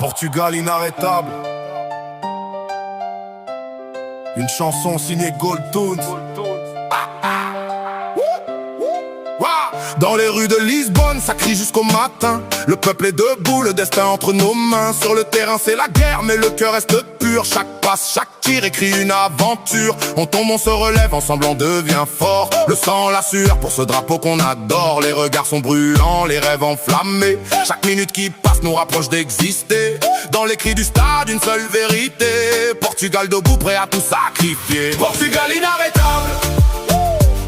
Portugal inarrêtable. Une chanson signée Gold Tunes. Dans les rues de Lisbonne, ça crie jusqu'au matin. Le peuple est debout, le destin entre nos mains. Sur le terrain c'est la guerre, mais le cœur reste pur. Chaque passe, chaque tir écrit une aventure. On tombe, on se relève, ensemble on devient fort. Le sang, la sueur pour ce drapeau qu'on adore. Les regards sont brûlants, les rêves enflammés. Chaque minute qui passe nous rapproche d'exister. Dans les cris du stade, une seule vérité. Portugal debout, prêt à tout sacrifier. Portugal inarrêtable.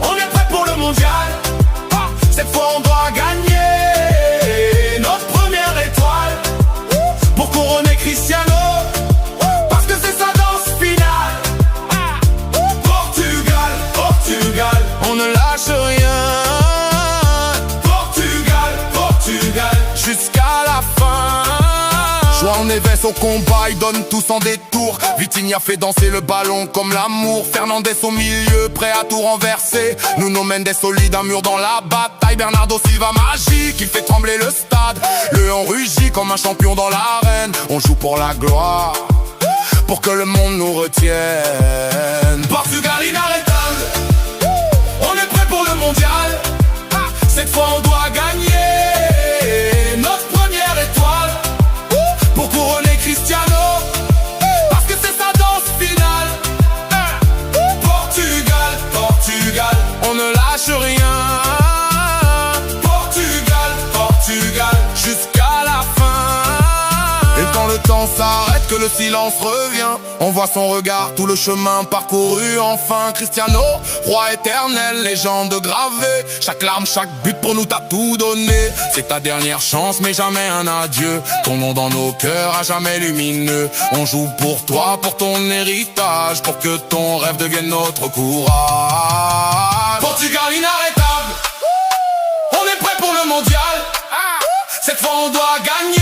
On est prêt pour le mondial. Cette fois on doit gagner notre première étoile pour couronner Cristiano, parce que c'est sa danse finale. Portugal, Portugal, on ne lâche rien. Portugal, Portugal, jusqu'à la fin. João Neves au combat, il donne tout sans détour. Vitinha fait danser le ballon comme l'amour. Fernandes au milieu, prêt à tout renverser. Nuno Mendes solide, un mur dans la bataille. Bernardo Silva magique, il fait trembler le stade. Le on rugit comme un champion dans l'arène. On joue pour la gloire, pour que le monde nous retienne. Portugal inarrêtable. On est prêt pour le mondial. Cette fois on doit gagner notre première étoile pour couronner Cristiano, parce que c'est sa danse finale. Portugal, Portugal, on ne lâche rien. Portugal, Portugal, jusqu'à la fin. Et quand le temps s'arrête, que le silence revient, on voit son regard, tout le chemin parcouru. Enfin Cristiano, roi éternel, légende gravée. Chaque larme, chaque but pour nous t'as tout donné. C'est ta dernière chance mais jamais un adieu. Ton nom dans nos cœurs à jamais lumineux. On joue pour toi, pour ton héritage, pour que ton rêve devienne notre courage. Portugal inarrêtable. On est prêt pour le mondial. Cette fois on doit gagner